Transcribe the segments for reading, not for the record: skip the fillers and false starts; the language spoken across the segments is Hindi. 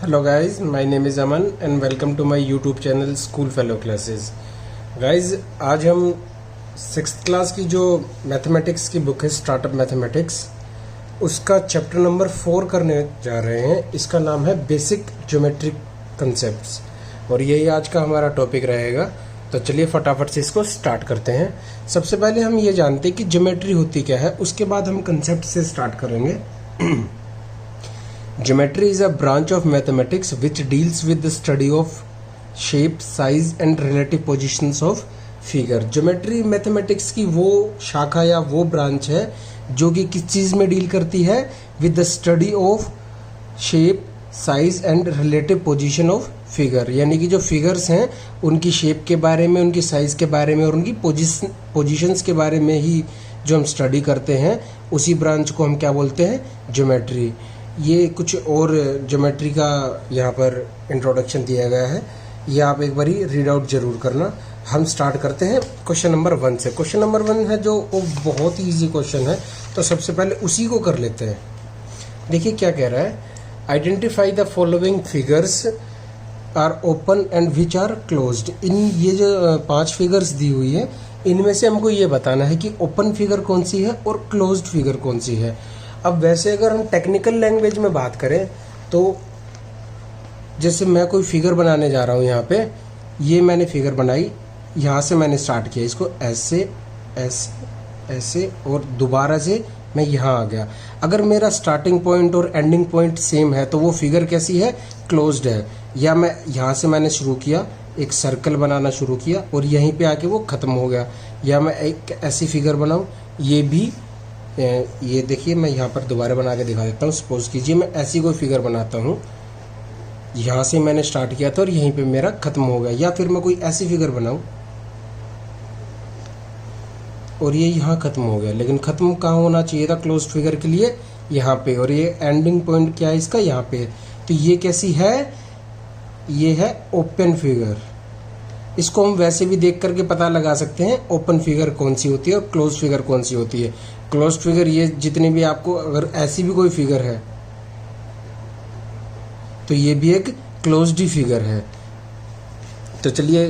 Hello guys, my name is Aman and welcome to my YouTube channel School Fellow Classes. Guys, आज हम 6th क्लास की जो मैथमेटिक्स की बुक है स्टार्टअप मैथमेटिक्स, उसका चैप्टर नंबर 4 करने जा रहे हैं. इसका नाम है बेसिक ज्योमेट्रिक कंसेप्ट्स और यही आज का हमारा टॉपिक रहेगा. तो चलिए फटाफट से इसको स्टार्ट करते हैं. सबसे पहले हम ये जानते हैं कि ज्योमेट्री होती क्या है, उसके बाद हम कंसेप्ट से स्टार्ट करेंगे. Geometry is a branch of mathematics which deals with the study of shape, size and relative positions of figure. Geometry mathematics की वो शाखा या वो ब्रांच है जो कि किस चीज़ में डील करती है, with the study of shape, size and relative position of figure. यानी कि जो फिगर्स हैं उनकी शेप के बारे में, उनकी साइज़ के बारे में और उनकी पोजिशंस के बारे में ही जो हम स्टडी करते हैं, उसी ब्रांच को हम क्या बोलते हैं, ज्योमेट्री. ये कुछ और ज्योमेट्री का यहाँ पर इंट्रोडक्शन दिया गया है, ये आप एक बारी रीड आउट जरूर करना. हम स्टार्ट करते हैं क्वेश्चन नंबर 1 से. क्वेश्चन नंबर 1 है जो वो बहुत ही ईजी क्वेश्चन है, तो सबसे पहले उसी को कर लेते हैं. देखिए क्या कह रहा है. Identify the following figures are open and which are closed. इन ये जो 5 फिगर्स दी हुई है, इनमें से हमको ये बताना है कि ओपन फिगर कौन सी है और क्लोज्ड फिगर कौन सी है. अब वैसे अगर हम टेक्निकल लैंग्वेज में बात करें तो जैसे मैं कोई फिगर बनाने जा रहा हूँ, यहाँ पे ये मैंने फिगर बनाई, यहाँ से मैंने स्टार्ट किया, इसको ऐसे ऐसे ऐसे और दोबारा से मैं यहाँ आ गया. अगर मेरा स्टार्टिंग पॉइंट और एंडिंग पॉइंट सेम है तो वो फिगर कैसी है, क्लोज्ड है. या मैं यहाँ से मैंने शुरू किया, एक सर्कल बनाना शुरू किया और यहीं पे आके वो ख़त्म हो गया. या मैं एक ऐसी फिगर बनाऊँ, ये भी ये देखिए मैं यहाँ पर दोबारा बना के दिखा देता हूँ. सपोज कीजिए मैं ऐसी कोई फिगर बनाता हूँ, यहाँ से मैंने स्टार्ट किया था और यहीं पे मेरा ख़त्म हो गया. या फिर मैं कोई ऐसी फिगर बनाऊँ और ये यहाँ ख़त्म हो गया, लेकिन ख़त्म कहाँ होना चाहिए था क्लोज्ड फिगर के लिए, यहाँ पे. और ये एंडिंग पॉइंट क्या है इसका, यहाँ पे. तो ये कैसी है, ये है ओपन फिगर. इसको हम वैसे भी देख करके पता लगा सकते हैं ओपन फिगर कौन सी होती है और क्लोज्ड फिगर कौन सी होती है. क्लोज्ड फिगर ये जितनी भी आपको, अगर ऐसी भी कोई फिगर है तो ये भी एक क्लोज्ड ही फिगर है. तो चलिए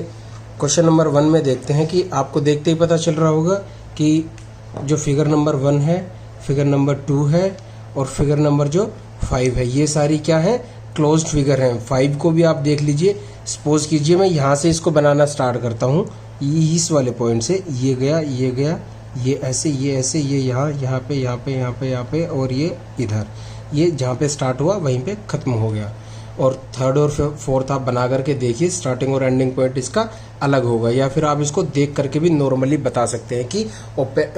क्वेश्चन नंबर 1 में देखते हैं कि आपको देखते ही पता चल रहा होगा कि जो फिगर नंबर 1 है, फिगर नंबर 2 है और फिगर नंबर जो 5 है, ये सारी क्या है, क्लोज्ड फिगर हैं. 5 को भी आप देख लीजिए. सपोज कीजिए मैं यहाँ से इसको बनाना स्टार्ट करता हूँ, इस वाले पॉइंट से, ये गया, ये गया, ये ऐसे, ये यहाँ, यहाँ पे, यहाँ पे, यहाँ पे, यहाँ पे और ये इधर. ये जहाँ पे स्टार्ट हुआ वहीं पे ख़त्म हो गया. और थर्ड और फोर्थ आप बना करके देखिए, स्टार्टिंग और एंडिंग पॉइंट इसका अलग होगा. या फिर आप इसको देख करके भी नॉर्मली बता सकते हैं कि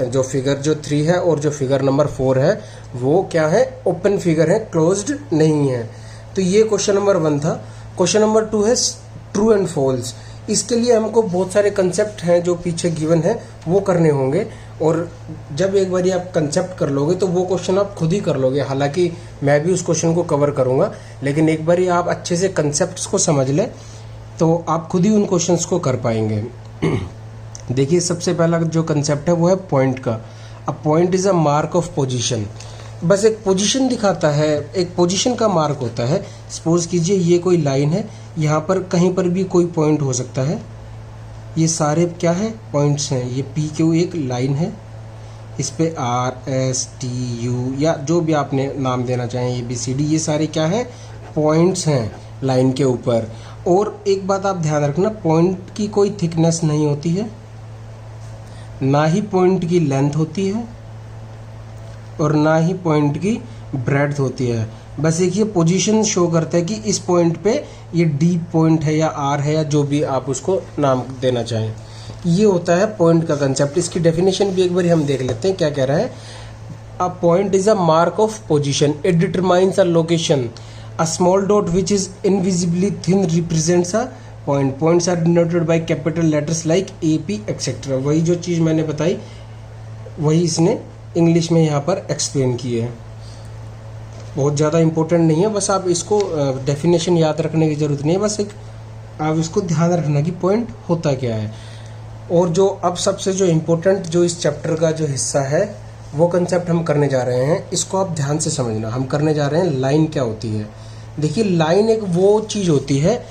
जो फिगर जो 3 है और जो फिगर नंबर 4 है वो क्या है, ओपन फिगर है, क्लोज्ड नहीं है. तो ये क्वेश्चन नंबर 1 था. क्वेश्चन नंबर 2 है ट्रू एंड फॉल्स. इसके लिए हमको बहुत सारे कंसेप्ट हैं जो पीछे गिवन है वो करने होंगे, और जब एक बार आप कंसेप्ट कर लोगे तो वो क्वेश्चन आप खुद ही कर लोगे. हालांकि मैं भी उस क्वेश्चन को कवर करूंगा, लेकिन एक बार आप अच्छे से कंसेप्ट्स को समझ लें तो आप खुद ही उन क्वेश्चंस को कर पाएंगे. देखिए सबसे पहला जो कंसेप्ट है वो है पॉइंट का. A point is a mark of position. बस एक पोजीशन दिखाता है, एक पोजीशन का मार्क होता है. सपोज कीजिए ये कोई लाइन है, यहाँ पर कहीं पर भी कोई पॉइंट हो सकता है. ये सारे क्या है, पॉइंट्स हैं. ये पी क्यू एक लाइन है, इस पे आर एस टी यू या जो भी आपने नाम देना चाहें, ABCD, ये सारे क्या है, पॉइंट्स हैं लाइन के ऊपर. और एक बात आप ध्यान रखना, पॉइंट की कोई थिकनेस नहीं होती है, ना ही पॉइंट की लेंथ होती है और ना ही पॉइंट की ब्रेड्थ होती है. बस एक ये पोजीशन शो करता है कि इस पॉइंट पे ये डी पॉइंट है या आर है या जो भी आप उसको नाम देना चाहें. ये होता है पॉइंट का कंसेप्ट. इसकी डेफिनेशन भी एक बार हम देख लेते हैं क्या कह रहा है. A point is a mark of position. It determines a location. A small dot which is invisibly thin represents a point. Points are denoted by capital letters like AP etcetera. वही जो चीज़ मैंने बताई वही इसने इंग्लिश में यहाँ पर एक्सप्लेन की है. बहुत ज़्यादा इम्पोर्टेंट नहीं है, बस आप इसको डेफिनेशन याद रखने की ज़रूरत नहीं है. बस एक आप इसको ध्यान रखना कि पॉइंट होता क्या है. और जो अब सबसे जो इम्पोर्टेंट जो इस चैप्टर का जो हिस्सा है वो कंसेप्ट हम करने जा रहे हैं, इसको आप ध्यान से समझना. हम करने जा रहे हैं लाइन क्या होती है. देखिए लाइन एक वो चीज़ होती है,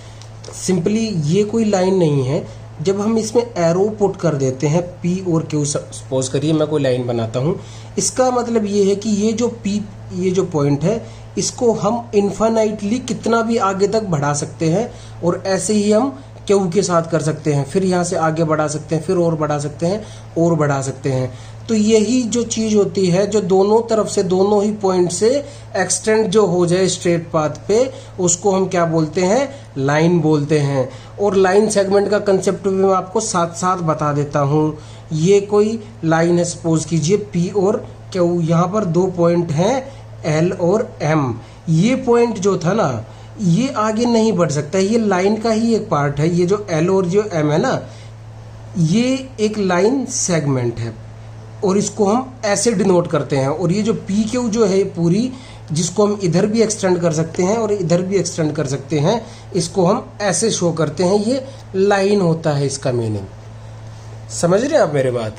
सिंपली ये कोई लाइन नहीं है। जब हम इसमें एरो पुट कर देते हैं P और Q, सपोज करिए मैं कोई लाइन बनाता हूँ, इसका मतलब ये है कि ये जो P, ये जो पॉइंट है, इसको हम इन्फानाइटली कितना भी आगे तक बढ़ा सकते हैं, और ऐसे ही हम Q के साथ कर सकते हैं, फिर यहाँ से आगे बढ़ा सकते हैं, फिर और बढ़ा सकते हैं, और बढ़ा सकते हैं। तो यही जो चीज़ होती है, जो दोनों तरफ से, दोनों ही पॉइंट से एक्सटेंड जो हो जाए स्ट्रेट पाथ पे, उसको हम क्या बोलते हैं, लाइन बोलते हैं। और लाइन सेगमेंट का कंसेप्ट भी मैं आपको साथ साथ बता देता हूँ। ये कोई लाइन है, सपोज कीजिए P और Q, यहाँ पर दो पॉइंट हैं L और M। ये पॉइंट जो था ना, ये आगे नहीं बढ़ सकता, ये लाइन का ही एक पार्ट है। ये जो L और जो M है ना, ये एक लाइन सेगमेंट है, और इसको हम ऐसे डिनोट करते हैं। और ये जो PQ जो है पूरी, जिसको हम इधर भी एक्सटेंड कर सकते हैं और इधर भी एक्सटेंड कर सकते हैं, इसको हम ऐसे शो करते हैं। ये लाइन होता है, इसका मीनिंग समझ रहे हैं आप मेरे बात।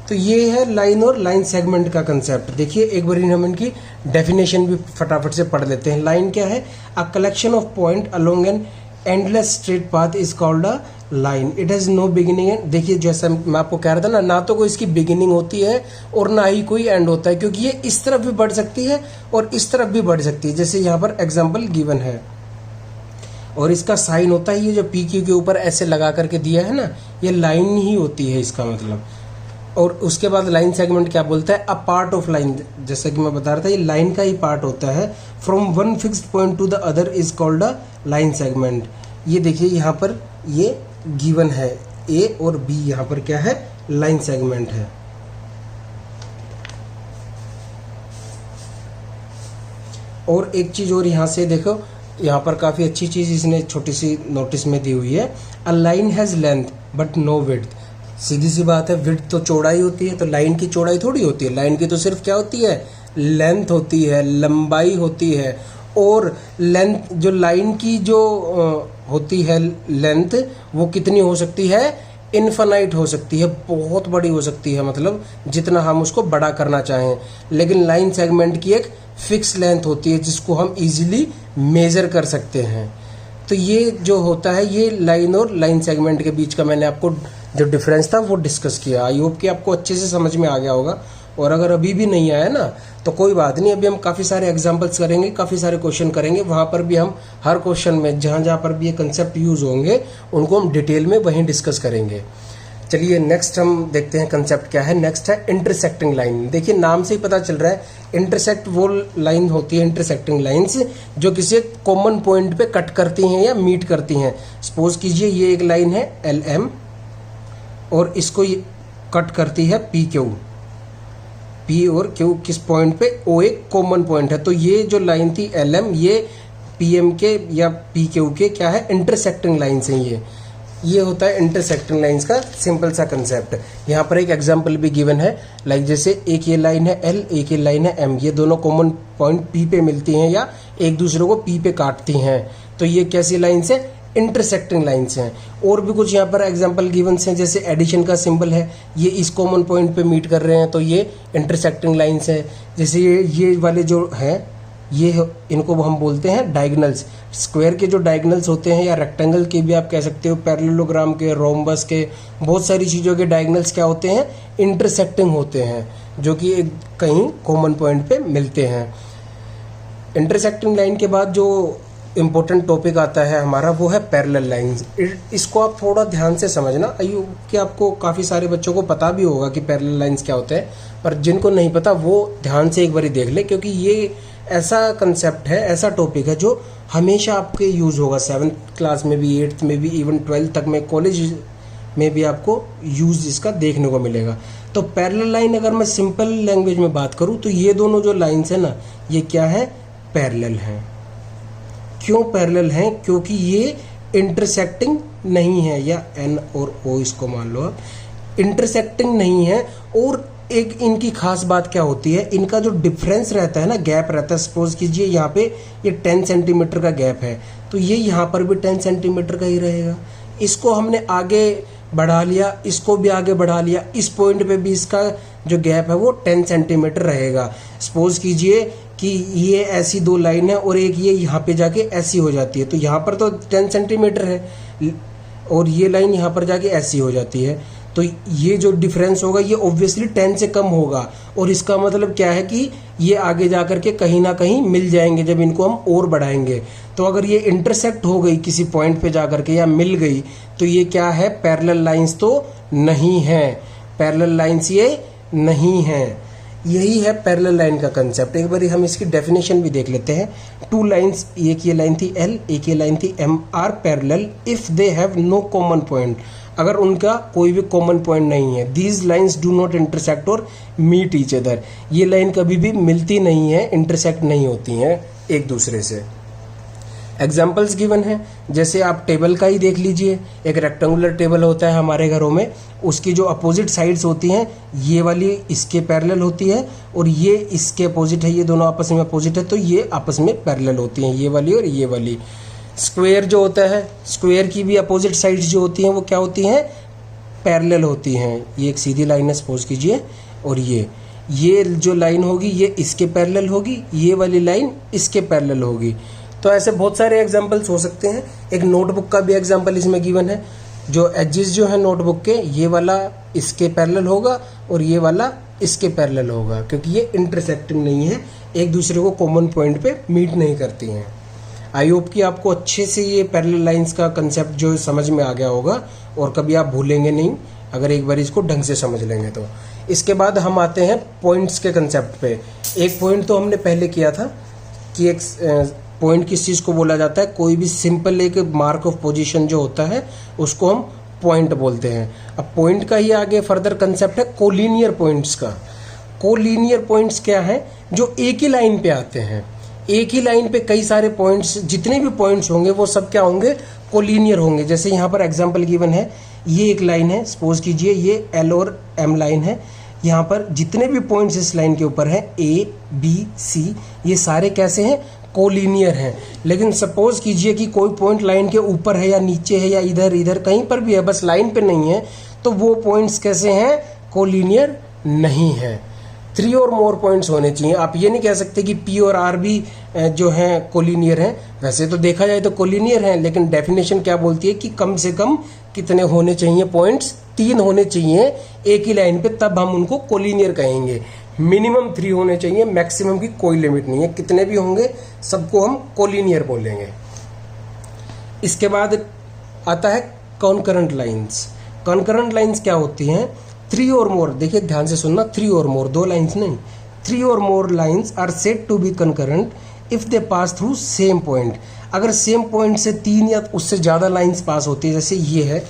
तो ये है लाइन और लाइन सेगमेंट का कंसेप्ट। देखिए एक बार हम इनकी डेफिनेशन भी फटाफट से पढ़ लेते हैं। लाइन क्या है? A collection of point along an endless straight path is called a line, it has no beginning end. देखिए जैसा मैं आपको कह रहा था ना तो कोई इसकी बिगिनिंग होती है और ना ही कोई एंड होता है, क्योंकि ये इस तरफ भी बढ़ सकती है और इस तरफ भी बढ़ सकती है। जैसे यहाँ पर एग्जाम्पल गिवन है, और इसका साइन होता है ये जो PQ के ऊपर ऐसे लगा करके दिया है ना, ये लाइन ही होती है इसका मतलब। और उसके बाद लाइन सेगमेंट क्या बोलता है? अ पार्ट ऑफ लाइन, जैसा कि मैं बता रहा था, ये लाइन का ही पार्ट होता है। From one fixed point two the other is called a line segment. ये देखिए यहाँ पर ये गिवन है, A और B यहाँ पर क्या है? लाइन सेगमेंट है। और एक चीज और यहाँ से देखो, यहाँ पर काफी अच्छी चीज इसने छोटी सी नोटिस में दी हुई है। A line has length but no width. सीधी सी बात है, विड्थ तो चौड़ाई होती है, तो लाइन की चौड़ाई थोड़ी होती है। लाइन की तो सिर्फ क्या होती है? लेंथ होती है, लंबाई होती है। और लेंथ, जो लाइन की जो होती है लेंथ, वो कितनी हो सकती है? इनफाइनाइट हो सकती है, बहुत बड़ी हो सकती है, मतलब जितना हम उसको बड़ा करना चाहें। लेकिन लाइन सेगमेंट की एक फिक्स लेंथ होती है जिसको हम इजीली मेजर कर सकते हैं। तो ये जो होता है, ये लाइन और लाइन सेगमेंट के बीच का मैंने आपको जो डिफरेंस था वो डिस्कस किया। आई होप कि आपको अच्छे से समझ में आ गया होगा। और अगर अभी भी नहीं आया ना तो कोई बात नहीं, अभी हम काफ़ी सारे एग्जांपल्स करेंगे, काफ़ी सारे क्वेश्चन करेंगे। वहाँ पर भी हम हर क्वेश्चन में जहाँ जहाँ पर भी ये कंसेप्ट यूज़ होंगे उनको हम डिटेल में वहीं डिस्कस करेंगे। चलिए नेक्स्ट हम देखते हैं कंसेप्ट क्या है। नेक्स्ट है इंटरसेक्टिंग लाइन। देखिए नाम से ही पता चल रहा है, इंटरसेक्ट वो लाइन होती है, इंटरसेक्टिंग लाइन्स, जो किसी कॉमन पॉइंट पे कट करती हैं या मीट करती हैं। सपोज कीजिए ये एक लाइन है LM और इसको ये कट करती है PQ। P और Q किस पॉइंट पे? O एक कॉमन पॉइंट है। तो ये जो लाइन थी LM, ये PM के या PQ के क्या है? इंटरसेक्टिंग लाइन्स हैं। ये होता है इंटरसेक्टिंग लाइंस का सिंपल सा कंसेप्ट। यहाँ पर एक एग्जांपल भी गिवन है, लाइक जैसे एक ये लाइन है L, एक ये लाइन है M, ये दोनों कॉमन पॉइंट P पे मिलती हैं या एक दूसरे को P पे काटती हैं। तो ये कैसी लाइंस है? इंटरसेक्टिंग लाइंस हैं। और भी कुछ यहाँ पर एग्जांपल गिवन हैं, जैसे एडिशन का सिंबल है, ये इस कॉमन पॉइंट पे मीट कर रहे हैं, तो ये इंटरसेक्टिंग लाइंस है। जैसे ये वाले जो हैं, ये इनको हम बोलते हैं डायगोनल्स। स्क्वायर के जो डायगोनल्स होते हैं या रेक्टेंगल के भी आप कह सकते हो, पैरेललोग्राम के, रोम्बस के, बहुत सारी चीज़ों के डायगोनल्स क्या होते हैं? इंटरसेक्टिंग होते हैं, जो कि एक कहीं कॉमन पॉइंट पे मिलते हैं। इंटरसेक्टिंग लाइन के बाद जो इम्पोर्टेंट टॉपिक आता है हमारा, वो है पैरेलल लाइंस। इसको आप थोड़ा ध्यान से समझना। आयु कि आपको काफ़ी सारे बच्चों को पता भी होगा कि पैरेलल लाइंस क्या होते हैं, पर जिनको नहीं पता वो ध्यान से एक बार देख ले, क्योंकि ये ऐसा कंसेप्ट है, ऐसा टॉपिक है जो हमेशा आपके यूज़ होगा। 7th क्लास में भी, 8th में भी, इवन 12th तक में, कॉलेज में भी आपको यूज़ इसका देखने को मिलेगा। तो पैरेलल लाइन अगर मैं सिंपल लैंग्वेज में बात करूं तो ये दोनों जो लाइंस है ना, ये क्या है? पैरेलल हैं। क्यों पैरेलल हैं? क्योंकि ये इंटरसेक्टिंग नहीं है, या N और O इसको मान लो आप, इंटरसेक्टिंग नहीं है। और एक इनकी खास बात क्या होती है, इनका जो डिफरेंस रहता है ना, गैप रहता है। सपोज कीजिए यहाँ पे ये 10 सेंटीमीटर का गैप है, तो ये यहाँ पर भी 10 सेंटीमीटर का ही रहेगा। इसको हमने आगे बढ़ा लिया, इसको भी आगे बढ़ा लिया, इस पॉइंट पे भी इसका जो गैप है वो 10 सेंटीमीटर रहेगा। सपोज कीजिए कि ये ऐसी दो लाइन है और एक ये यहाँ पे जाके ऐसी हो जाती है, तो यहाँ पर तो 10 सेंटीमीटर है और ये लाइन यहाँ पर जाके ऐसी हो जाती है, तो ये जो डिफरेंस होगा ये ऑब्वियसली 10 से कम होगा। और इसका मतलब क्या है कि ये आगे जाकर के कहीं ना कहीं मिल जाएंगे जब इनको हम और बढ़ाएंगे। तो अगर ये इंटरसेक्ट हो गई किसी पॉइंट पे जाकर के या मिल गई तो ये क्या है, पैरेलल लाइंस तो नहीं है, पैरेलल लाइंस ये नहीं है। यही है पैरेलल लाइन का कंसेप्ट। एक बार हम इसकी डेफिनेशन भी देख लेते हैं। टू लाइंस, एक ये लाइन थी L, एक ये लाइन थी M, are parallel if they have no common point, अगर उनका कोई भी कॉमन पॉइंट नहीं है। These lines do not intersect और मीट ईच अदर, ये लाइन कभी भी मिलती नहीं है, इंटरसेक्ट नहीं होती हैं एक दूसरे से। एग्जाम्पल्स गिवन है, जैसे आप टेबल का ही देख लीजिए। एक रेक्टेंगुलर टेबल होता है हमारे घरों में, उसकी जो अपोजिट साइड्स होती हैं, ये वाली इसके पैरेलल होती है और ये इसके अपोजिट है, ये दोनों आपस में अपोजिट है तो ये आपस में पैरेलल होती हैं, ये वाली और ये वाली। स्क्वायर जो होता है, स्क्वायर की भी अपोजिट साइड्स जो होती हैं वो क्या होती हैं, पैरेलल होती हैं। ये एक सीधी लाइन है सपोज कीजिए, और ये जो लाइन होगी ये इसके पैरेलल होगी, ये वाली लाइन इसके पैरेलल होगी। तो ऐसे बहुत सारे एग्जांपल्स हो सकते हैं। एक नोटबुक का भी एग्जांपल इसमें गिवन है। जो एजेस जो है नोटबुक के, ये वाला इसके पैरेलल होगा और ये वाला इसके पैरेलल होगा, क्योंकि ये इंटरसेक्टिंग नहीं है, एक दूसरे को कॉमन पॉइंट पे मीट नहीं करती हैं। आई होप कि आपको अच्छे से ये पैरेलल लाइंस का कंसेप्ट जो समझ में आ गया होगा और कभी आप भूलेंगे नहीं अगर एक बार इसको ढंग से समझ लेंगे तो। इसके बाद हम आते हैं पॉइंट्स के कंसेप्ट पे। एक पॉइंट तो हमने पहले किया था कि एक पॉइंट किस चीज़ को बोला जाता है, कोई भी सिंपल एक मार्क ऑफ पोजीशन जो होता है उसको हम पॉइंट बोलते हैं। अब पॉइंट का ही आगे फर्दर कंसेप्ट है कोलिनियर पॉइंट्स का। कोलिनियर पॉइंट्स क्या है, जो एक ही लाइन पे आते हैं, एक ही लाइन पे कई सारे पॉइंट्स, जितने भी पॉइंट्स होंगे वो सब क्या होंगे, कोलिनियर होंगे। जैसे यहाँ पर एग्जांपल गिवन है, ये एक लाइन है, सपोज कीजिए ये L और M लाइन है। यहाँ पर जितने भी पॉइंट्स इस लाइन के ऊपर हैं A, B, C, ये सारे कैसे हैं, कोलिनियर हैं। लेकिन सपोज कीजिए कि कोई पॉइंट लाइन के ऊपर है या नीचे है या इधर इधर कहीं पर भी है, बस लाइन पे नहीं है, तो वो पॉइंट्स कैसे हैं, कोलिनियर नहीं है। 3 और मोर पॉइंट्स होने चाहिए। आप ये नहीं कह सकते कि P और R भी जो हैं कोलिनियर हैं। वैसे तो देखा जाए तो कोलिनियर हैं, लेकिन डेफिनेशन क्या बोलती है कि कम से कम कितने होने चाहिए पॉइंट्स, 3 होने चाहिए एक ही लाइन पे, तब हम उनको कोलिनियर कहेंगे। मिनिमम 3 होने चाहिए, मैक्सिमम की कोई लिमिट नहीं है, कितने भी होंगे सबको हम कोलिनियर बोलेंगे। इसके बाद आता है कॉन्करेंट लाइंस। कॉन्करेंट लाइंस क्या होती हैं, 3 और मोर, देखिए ध्यान से सुनना, 3 और मोर, 2 लाइंस नहीं, 3 और more lines are said to be concurrent if they pass through same point. अगर सेम पॉइंट से 3 या उससे ज़्यादा लाइंस पास होती है, जैसे ये है,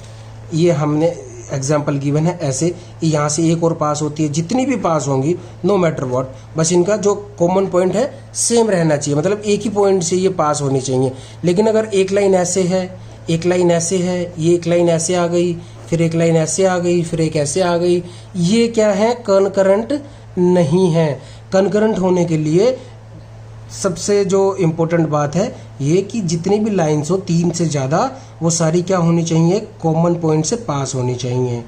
ये हमने एग्जाम्पल गिवन है, ऐसे यहाँ से एक और पास होती है, जितनी भी पास होंगी नो मैटर व्हाट, बस इनका जो कॉमन पॉइंट है सेम रहना चाहिए, मतलब एक ही पॉइंट से ये पास होनी चाहिए। लेकिन अगर एक लाइन ऐसे है, एक लाइन ऐसे है, ये एक लाइन ऐसे आ गई, फिर एक लाइन ऐसे आ गई, फिर एक ऐसे आ गई, ये क्या है, कॉन्करेंट नहीं है। कॉन्करेंट होने के लिए सबसे जो इम्पोर्टेंट बात है ये कि जितनी भी लाइंस हो 3 से ज़्यादा, वो सारी क्या होनी चाहिए, कॉमन पॉइंट से पास होनी चाहिए,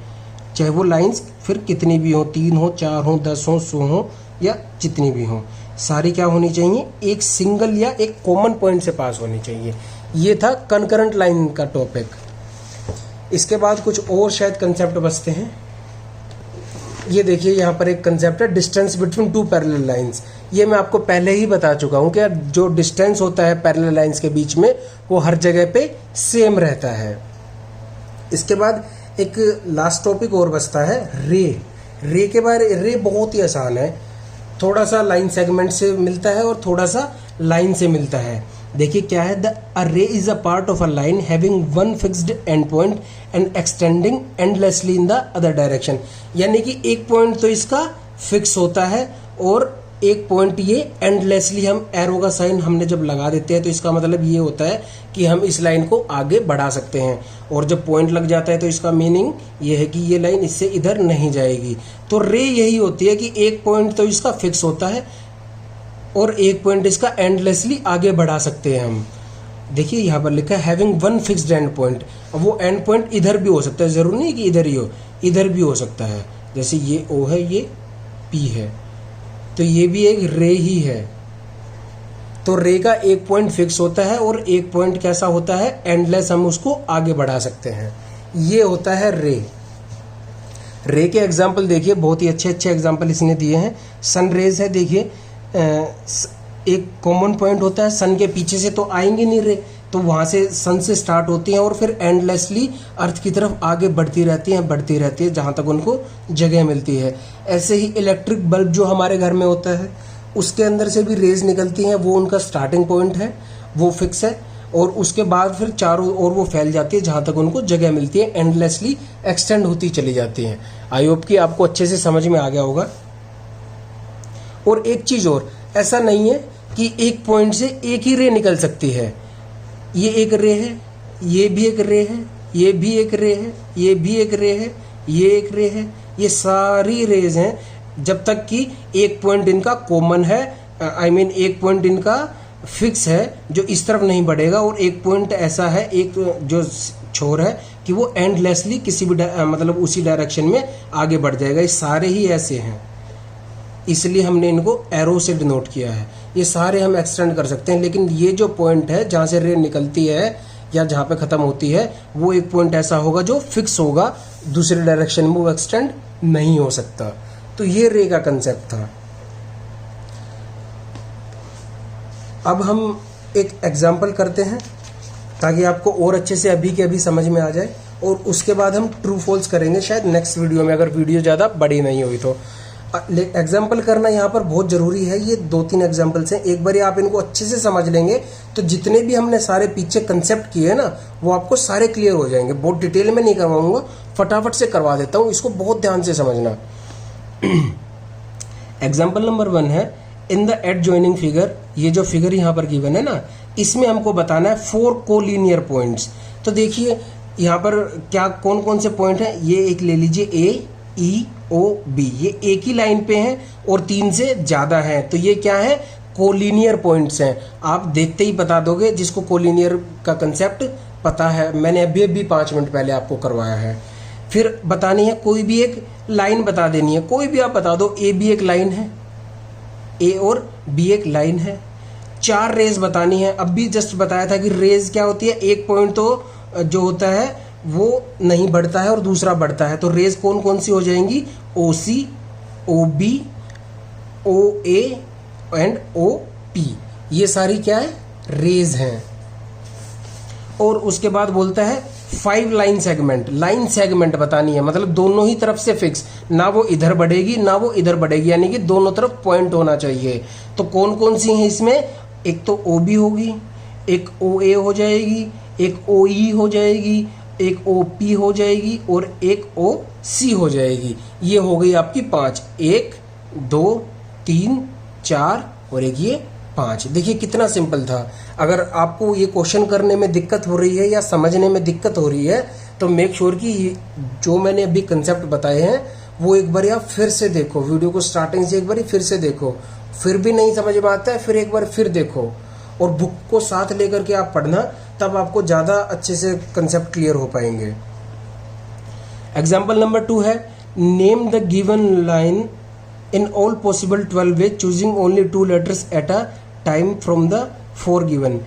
चाहे वो लाइंस फिर कितनी भी हो, 3 हो, 4 हो, 10 हो, 100 हो या जितनी भी हो, सारी क्या होनी चाहिए, एक सिंगल या एक कॉमन पॉइंट से पास होनी चाहिए। ये था कॉन्करेंट लाइन का टॉपिक। इसके बाद कुछ और शायद कंसेप्ट बचते हैं। ये देखिए यहाँ पर एक कंसेप्ट है डिस्टेंस बिटवीन 2 पैरेलल लाइंस। ये मैं आपको पहले ही बता चुका हूँ कि जो डिस्टेंस होता है पैरेलल लाइंस के बीच में वो हर जगह पे सेम रहता है। इसके बाद एक लास्ट टॉपिक और बचता है रे। रे के बारे, रे बहुत ही आसान है, थोड़ा सा लाइन सेगमेंट से मिलता है और थोड़ा सा लाइन से मिलता है। देखिए क्या है, the ray is a part of a line having one fixed end point and extending endlessly in the other direction. यानी कि एक पॉइंट तो इसका फिक्स होता है और एक पॉइंट ये एंडलेसली, हम एरो का साइन हमने जब लगा देते हैं तो इसका मतलब ये होता है कि हम इस लाइन को आगे बढ़ा सकते हैं, और जब पॉइंट लग जाता है तो इसका मीनिंग ये है कि ये लाइन इससे इधर नहीं जाएगी। तो रे यही होती है कि एक पॉइंट तो इसका फिक्स होता है और एक पॉइंट इसका एंडलेसली आगे बढ़ा सकते हैं हम। देखिए यहाँ पर लिखा है having one fixed end point. अब वो एंड पॉइंट इधर भी हो सकता है, जरूर नहीं कि इधर ही हो, इधर भी हो सकता है। जैसे ये O है, ये P है, तो ये भी एक रे ही है, तो रे का एक पॉइंट फिक्स होता है और एक पॉइंट कैसा होता है, एंडलेस, हम उसको आगे बढ़ा सकते हैं। ये होता है रे के एग्जाम्पल देखिए, बहुत ही अच्छे अच्छे एग्जाम्पल इसने दिए हैं। सन रेज है, देखिए एक कॉमन पॉइंट होता है, सन के पीछे से तो आएंगे नहीं रे, तो वहाँ से सन से स्टार्ट होती हैं और फिर एंडलेसली अर्थ की तरफ आगे बढ़ती रहती हैं जहाँ तक उनको जगह मिलती है। ऐसे ही इलेक्ट्रिक बल्ब जो हमारे घर में होता है, उसके अंदर से भी रेज निकलती हैं, वो उनका स्टार्टिंग पॉइंट है, वो फिक्स है, और उसके बाद फिर चारों ओर वो फैल जाती है जहाँ तक उनको जगह मिलती है, एंडलेसली एक्सटेंड होती चली जाती हैं। आई होप कि आपको अच्छे से समझ में आ गया होगा। और एक चीज़ और, ऐसा नहीं है कि एक पॉइंट से एक ही रे निकल सकती है। ये एक रे है, ये भी एक रे है, ये भी एक रे है, ये भी एक रे है, ये एक रे है, ये सारी रेज हैं, जब तक कि एक पॉइंट इनका कॉमन है, एक पॉइंट इनका फिक्स है जो इस तरफ नहीं बढ़ेगा, और एक पॉइंट ऐसा है, एक जो छोर है कि वो एंडलेसली किसी भी मतलब उसी डायरेक्शन में आगे बढ़ जाएगा। ये सारे ही ऐसे हैं, इसलिए हमने इनको एरो से डिनोट किया है। ये सारे हम एक्सटेंड कर सकते हैं, लेकिन ये जो पॉइंट है जहाँ से रे निकलती है या जहाँ पे ख़त्म होती है, वो एक पॉइंट ऐसा होगा जो फिक्स होगा, दूसरे डायरेक्शन में वो एक्सटेंड नहीं हो सकता। तो ये रे का कंसेप्ट था। अब हम एक एग्जाम्पल करते हैं ताकि आपको और अच्छे से अभी के अभी समझ में आ जाए, और उसके बाद हम ट्रू फॉल्स करेंगे शायद नेक्स्ट वीडियो में, अगर वीडियो ज़्यादा बड़ी नहीं हुई तो। एग्जाम्पल करना यहाँ पर बहुत ज़रूरी है। ये 2-3 एग्जाम्पल्स हैं, एक बार आप इनको अच्छे से समझ लेंगे तो जितने भी हमने सारे पीछे कंसेप्ट किए हैं ना, वो आपको सारे क्लियर हो जाएंगे। बहुत डिटेल में नहीं करवाऊंगा, फटाफट से करवा देता हूँ, इसको बहुत ध्यान से समझना। एग्जाम्पल नंबर 1 है, इन द एडजॉइनिंग फिगर, ये जो फिगर यहाँ पर गिवन है ना, इसमें हमको बताना है 4 कोलिनियर पॉइंट्स। तो देखिए यहाँ पर क्या कौन कौन से पॉइंट हैं, ये एक ले लीजिए ए, ई, ओ, बी, ये एक ही लाइन पे हैं और 3 से ज़्यादा हैं, तो ये क्या है, कोलिनियर पॉइंट्स हैं। आप देखते ही बता दोगे जिसको कोलिनियर का कंसेप्ट पता है, मैंने अभी 5 मिनट पहले आपको करवाया है। फिर बतानी है कोई भी एक लाइन बता देनी है, कोई भी आप बता दो, ए बी एक लाइन है, ए और बी एक लाइन है। 4 रेज बतानी है, अब भी जस्ट बताया था कि रेज क्या होती है, एक पॉइंट तो जो होता है वो नहीं बढ़ता है और दूसरा बढ़ता है, तो रेज कौन कौन सी हो जाएंगी, O C, O B, O A and O P, ये सारी क्या है, रेज हैं। और उसके बाद बोलता है 5 लाइन सेगमेंट बतानी है, मतलब दोनों ही तरफ से फिक्स, ना वो इधर बढ़ेगी ना वो इधर बढ़ेगी, यानी कि दोनों तरफ पॉइंट होना चाहिए। तो कौन कौन सी हैं इसमें, एक तो ओ बी होगी, एक ओ ए हो जाएगी, एक ओ ई हो जाएगी, एक ओ पी हो जाएगी और एक ओ सी हो जाएगी। ये हो गई आपकी 5, 1 2 3 4 और एक ये 5। देखिए कितना सिंपल था। अगर आपको ये क्वेश्चन करने में दिक्कत हो रही है या समझने में दिक्कत हो रही है तो मेक श्योर कि जो मैंने अभी कंसेप्ट बताए हैं वो एक बार आप फिर से देखो, वीडियो को स्टार्टिंग से एक बार फिर से देखो, फिर भी नहीं समझ में आता है फिर एक बार फिर देखो, और बुक को साथ लेकर के आप पढ़ना, तब आपको ज़्यादा अच्छे से कंसेप्ट क्लियर हो पाएंगे। एग्जाम्पल नंबर 2 है, name the given line in all possible 12 ways choosing only 2 letters at a time from the 4 given।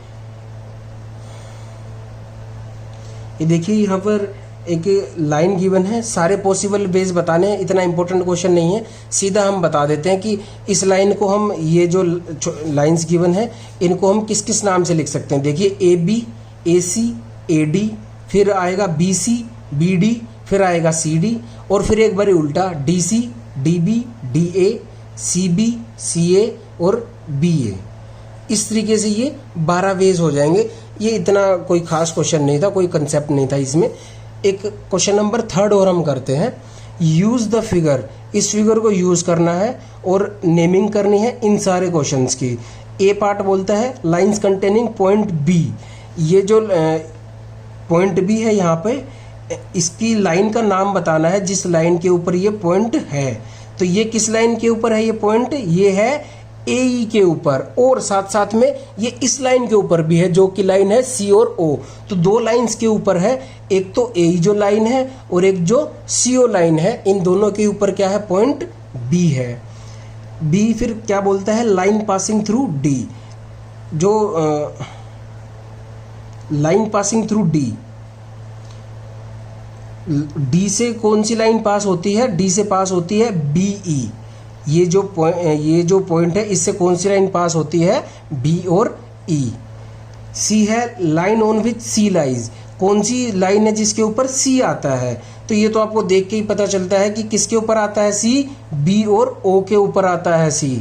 ये देखिए यहाँ पर एक लाइन गिवन है, सारे पॉसिबल वेज बताने हैं, इतना इंपॉर्टेंट क्वेश्चन नहीं है, सीधा हम बता देते हैं कि इस लाइन को हम, ये जो लाइंस गिवन है इनको हम किस किस नाम से लिख सकते हैं। देखिए A B, A C, A D, फिर आएगा बी सी, बी डी, फिर आएगा सी डी, और फिर एक बार उल्टा D C, D B, D A, C B, C A और बी ए। इस तरीके से ये 12 वेज हो जाएंगे। ये इतना कोई खास क्वेश्चन नहीं था, कोई कंसेप्ट नहीं था इसमें। एक क्वेश्चन नंबर 3 और हम करते हैं, यूज द फिगर, इस फिगर को यूज करना है और नेमिंग करनी है इन सारे क्वेश्चंस की। ए पार्ट बोलता है लाइंस कंटेनिंग पॉइंट बी, ये जो पॉइंट बी है यहाँ पे, इसकी लाइन का नाम बताना है जिस लाइन के ऊपर ये पॉइंट है। तो ये किस लाइन के ऊपर है ये पॉइंट, ये है ए ई के ऊपर, और साथ साथ में ये इस लाइन के ऊपर भी है जो कि लाइन है सी और ओ। तो 2 लाइंस के ऊपर है, एक तो ए ई जो लाइन है और एक जो सी ओ लाइन है, इन दोनों के ऊपर क्या है, पॉइंट बी है। बी फिर क्या बोलता है, लाइन पासिंग थ्रू डी, जो line passing through D, D से कौन सी लाइन पास होती है? डी से पास होती है बीई। ये जो पॉइंट है इससे कौन सी लाइन पास होती है? बी और ई। सी है line on which C lies, कौन सी लाइन है जिसके ऊपर सी आता है? तो ये तो आपको देख के ही पता चलता है कि किसके ऊपर आता है सी? बी और ओ के ऊपर आता है सी।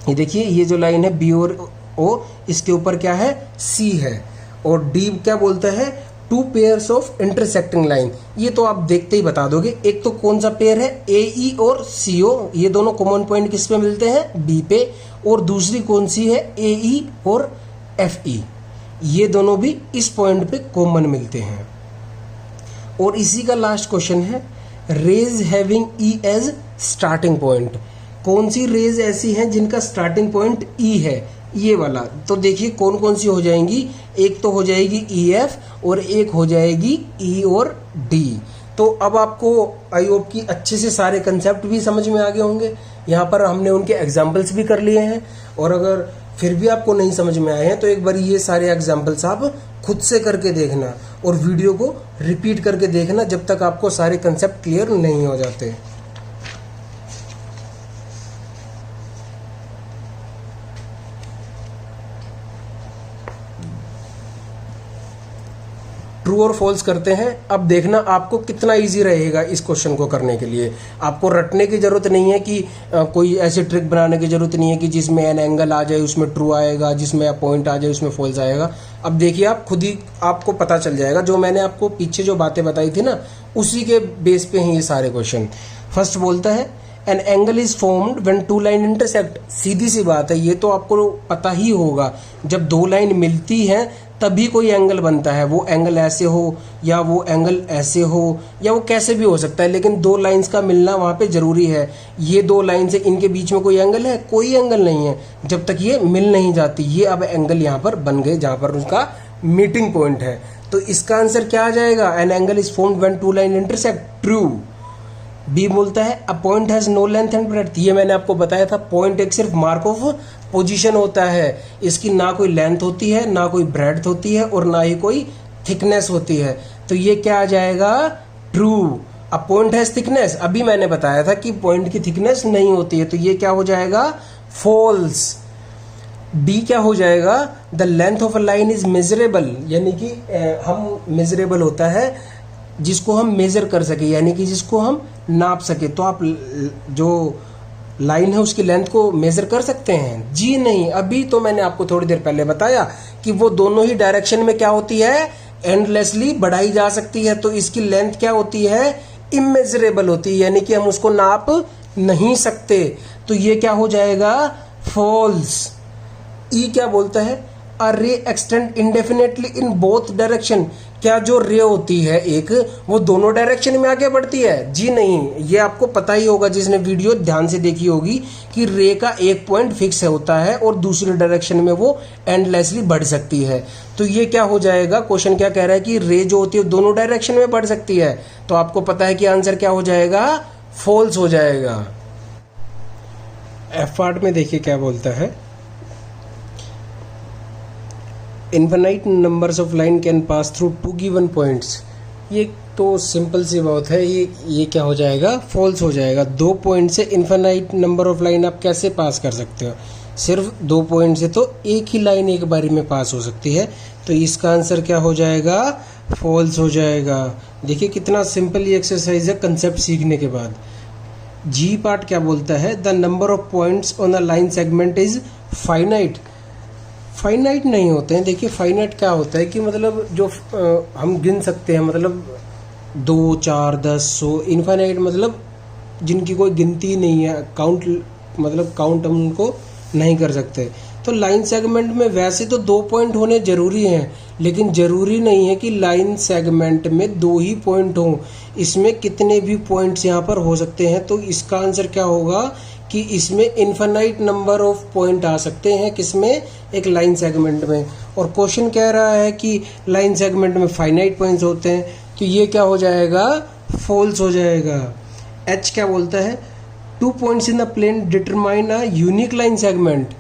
ये देखिए, ये जो लाइन है बी और ओ, इसके ऊपर क्या है? सी है। और डी क्या बोलता है? Two pairs of intersecting line. ये तो आप देखते ही बता दोगे। एक तो कौन सा पेयर है? ए ई और सी ओ, ये दोनों कॉमन पॉइंट किस पे मिलते हैं? बी पे। और दूसरी कौन सी है? ए ई और एफ ई, ये दोनों भी इस पॉइंट पे कॉमन मिलते हैं। और इसी का लास्ट क्वेश्चन है, रेज हैविंग ई एज स्टार्टिंग पॉइंट। कौन सी रेज ऐसी हैं जिनका स्टार्टिंग पॉइंट ई है? ये वाला। तो देखिए कौन कौन सी हो जाएंगी। एक तो हो जाएगी ई एफ और एक हो जाएगी ई और डी। तो अब आपको आई होप कि अच्छे से सारे कंसेप्ट भी समझ में आ गए होंगे। यहाँ पर हमने उनके एग्जाम्पल्स भी कर लिए हैं, और अगर फिर भी आपको नहीं समझ में आए हैं तो एक बार ये सारे एग्जाम्पल्स आप खुद से करके देखना और वीडियो को रिपीट करके देखना जब तक आपको सारे कंसेप्ट क्लियर नहीं हो जाते। ट्रू और फॉल्स करते हैं। अब देखना आपको कितना इजी रहेगा इस क्वेश्चन को करने के लिए। आपको रटने की जरूरत नहीं है कि कोई ऐसी ट्रिक बनाने की जरूरत नहीं है कि जिसमें एन एंगल आ जाए उसमें ट्रू आएगा, जिसमें पॉइंट आ जाए उसमें फॉल्स आएगा। अब देखिए आप खुद ही आपको पता चल जाएगा। जो मैंने आपको पीछे जो बातें बताई थी ना, उसी के बेस पे हैं ये सारे क्वेश्चन। फर्स्ट बोलता है an angle is formed when two line intersect. सीधी सी बात है, ये तो आपको पता ही होगा। जब दो लाइन मिलती हैं तभी कोई एंगल बनता है। वो एंगल ऐसे हो या वो एंगल ऐसे हो या वो कैसे भी हो सकता है, लेकिन दो लाइंस का मिलना वहाँ पे जरूरी है। ये दो लाइन से इनके बीच में कोई एंगल है? कोई एंगल नहीं है जब तक ये मिल नहीं जाती। ये अब एंगल यहाँ पर बन गए जहाँ पर उसका मीटिंग पॉइंट है। तो इसका आंसर क्या आ जाएगा? An angle is formed when two line intersect. True. B बोलता है a point has no length and breadth. ये मैंने आपको बताया था, पॉइंट एक सिर्फ मार्क ऑफ पोजीशन होता है। इसकी ना कोई लेंथ होती है, ना कोई ब्रेड्थ होती है, और ना ही कोई थिकनेस होती है। तो ये क्या आ जाएगा? True. A point has thickness. अभी मैंने बताया था कि पॉइंट की थिकनेस नहीं होती है, तो ये क्या हो जाएगा? फॉल्स। डी क्या हो जाएगा? The length of a line is measurable. यानी कि हम मेजरेबल होता है जिसको हम मेजर कर सके, यानी कि जिसको हम नाप सके। तो आप जो लाइन है उसकी लेंथ को मेजर कर सकते हैं? जी नहीं। अभी तो मैंने आपको थोड़ी देर पहले बताया कि वो दोनों ही डायरेक्शन में क्या होती है? एंडलेसली बढ़ाई जा सकती है। तो इसकी लेंथ क्या होती है? इमेजरेबल होती है, यानी कि हम उसको नाप नहीं सकते। तो ये क्या हो जाएगा? फॉल्स। ई क्या बोलता है? अ रे extend indefinitely in both direction. क्या जो रे होती है एक, वो दोनों डायरेक्शन में आगे बढ़ती है? जी नहीं। ये आपको पता ही होगा जिसने वीडियो ध्यान से देखी होगी कि रे का एक पॉइंट फिक्स होता है और दूसरी डायरेक्शन में वो एंडलेसली बढ़ सकती है। तो ये क्या हो जाएगा? क्वेश्चन क्या कह रहा है कि रे जो होती है दोनों डायरेक्शन में बढ़ सकती है। तो आपको पता है कि आंसर क्या हो जाएगा? फॉल्स हो जाएगा। एफ पार्ट में देखिए क्या बोलता है, infinite numbers of line can pass through two given points. ये तो सिंपल सी बात है। ये क्या हो जाएगा? फॉल्स हो जाएगा। दो पॉइंट से इन्फिनाइट नंबर ऑफ लाइन आप कैसे पास कर सकते हो? सिर्फ दो पॉइंट से तो एक ही लाइन एक बारी में पास हो सकती है। तो इसका आंसर क्या हो जाएगा? फॉल्स हो जाएगा। देखिए कितना सिंपल ये एक्सरसाइज है कंसेप्ट सीखने के बाद। जी पार्ट क्या बोलता है? The number of points on a line segment is finite. Finite नहीं होते हैं। देखिए फाइनाइट क्या होता है कि मतलब जो हम गिन सकते हैं, मतलब 2, 4, 10, 100। इनफाइनाइट मतलब जिनकी कोई गिनती नहीं है, काउंट मतलब काउंट हम उनको नहीं कर सकते। तो लाइन सेगमेंट में वैसे तो 2 पॉइंट होने जरूरी हैं, लेकिन जरूरी नहीं है कि लाइन सेगमेंट में 2 ही पॉइंट हों। इसमें कितने भी पॉइंट्स यहाँ पर हो सकते हैं। तो इसका आंसर क्या होगा कि इसमें इनफाइनाइट नंबर ऑफ पॉइंट आ सकते हैं। किसमें? एक लाइन सेगमेंट में। और क्वेश्चन कह रहा है कि लाइन सेगमेंट में फाइनाइट पॉइंट्स होते हैं। तो ये क्या हो जाएगा? फॉल्स हो जाएगा। एच क्या बोलता है? 2 points in the plane determine a unique line segment.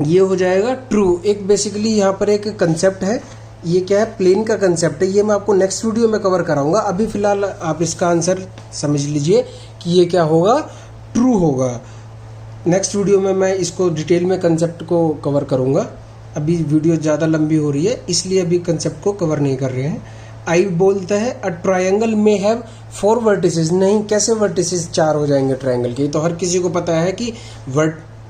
ये हो जाएगा ट्रू। एक बेसिकली यहाँ पर एक कंसेप्ट है, ये क्या है, प्लेन का कंसेप्ट है, ये मैं आपको नेक्स्ट वीडियो में कवर कराऊंगा। अभी फिलहाल आप इसका आंसर समझ लीजिए कि ये क्या होगा, ट्रू होगा। नेक्स्ट वीडियो में मैं इसको डिटेल में कंसेप्ट को कवर करूंगा। अभी वीडियो ज़्यादा लंबी हो रही है इसलिए अभी कंसेप्ट को कवर नहीं कर रहे हैं। आई बोलता है अ ट्रायंगल में हैव 4 वर्टिसेस। नहीं, कैसे वर्टिसेस 4 हो जाएंगे ट्रायंगल के? तो हर किसी को पता है कि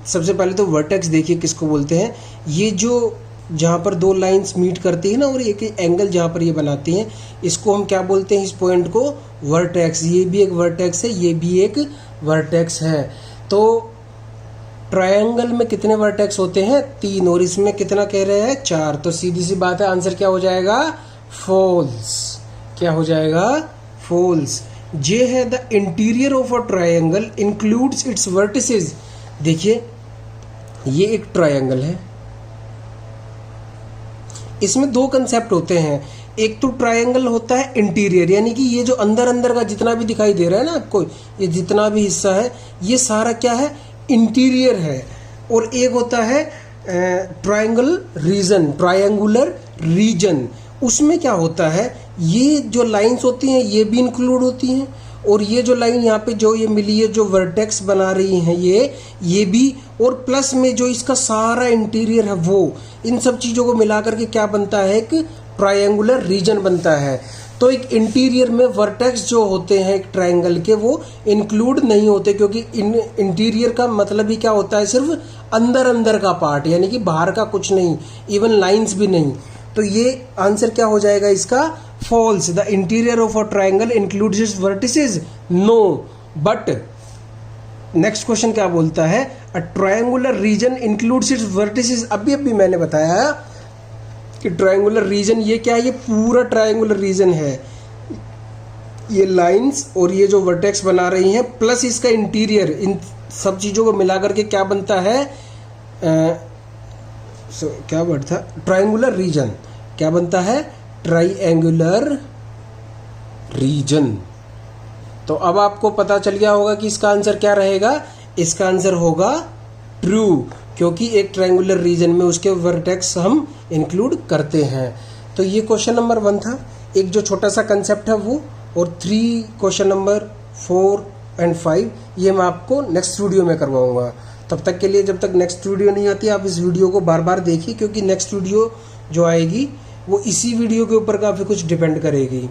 सबसे पहले तो वर्टेक्स देखिए किसको बोलते हैं। ये जो जहाँ पर 2 लाइंस मीट करती है ना और एक एंगल जहाँ पर ये बनाती हैं, इसको हम क्या बोलते हैं, इस पॉइंट को वर्टेक्स। ये भी एक वर्टेक्स है, ये भी एक वर्टेक्स है। तो ट्रायंगल में कितने वर्टेक्स होते हैं? 3, और इसमें कितना कह रहे हैं, 4। तो सीधी सी बात है, आंसर क्या हो जाएगा, फॉल्स। क्या हो जाएगा, फॉल्स। जे है the interior of a triangle includes its vertices. देखिए ये एक ट्रायंगल है, इसमें 2 कंसेप्ट होते हैं। एक तो ट्रायंगल होता है इंटीरियर, यानी कि ये जो अंदर अंदर का जितना भी दिखाई दे रहा है ना आपको, ये जितना भी हिस्सा है ये सारा क्या है, इंटीरियर है। और एक होता है ट्रायंगल रीजन, ट्रायंगुलर रीजन। उसमें क्या होता है, ये जो लाइंस होती हैं ये भी इंक्लूड होती हैं, और ये जो लाइन यहाँ पे जो ये मिली है, जो वर्टेक्स बना रही हैं ये भी, और प्लस में जो इसका सारा इंटीरियर है वो, इन सब चीज़ों को मिलाकर के क्या बनता है, एक ट्रायंगुलर रीजन बनता है। तो एक इंटीरियर में वर्टेक्स जो होते हैं एक ट्रायंगल के, वो इंक्लूड नहीं होते, क्योंकि इंटीरियर का मतलब ही क्या होता है, सिर्फ अंदर अंदर का पार्ट, यानी कि बाहर का कुछ नहीं, इवन लाइंस भी नहीं। तो ये आंसर क्या हो जाएगा इसका, false. The interior of a triangle includes its vertices, no. But next question क्या बोलता है, a triangular region includes its vertices. अभी मैंने बताया कि ट्रायंगुलर रीजन ये क्या है, ये पूरा ट्रायंगुलर रीजन है, ये लाइंस और ये जो वर्टेक्स बना रही हैं प्लस इसका इंटीरियर, इन सब चीज़ों को मिलाकर के क्या बनता है, क्या वर्ड था, ट्रायंगुलर रीजन। क्या बनता है, ट्रायंगुलर रीजन। तो अब आपको पता चल गया होगा कि इसका आंसर क्या रहेगा, इसका आंसर होगा ट्रू, क्योंकि एक ट्रायंगुलर रीजन में उसके वर्टेक्स हम इंक्लूड करते हैं। तो ये क्वेश्चन नंबर 1 था, एक जो छोटा सा कंसेप्ट है वो, और 3 क्वेश्चन नंबर 4 एंड 5 ये मैं आपको नेक्स्ट वीडियो में करवाऊंगा। तब तक के लिए, जब तक नेक्स्ट वीडियो नहीं आती, आप इस वीडियो को बार बार देखिए, क्योंकि नेक्स्ट वीडियो जो आएगी वो इसी वीडियो के ऊपर काफ़ी कुछ डिपेंड करेगी।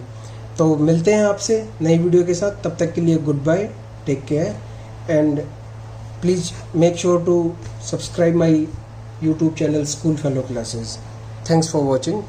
तो मिलते हैं आपसे नई वीडियो के साथ, तब तक के लिए goodbye, take care, and please make sure to subscribe my YouTube channel School Fellow Classes. Thanks for watching.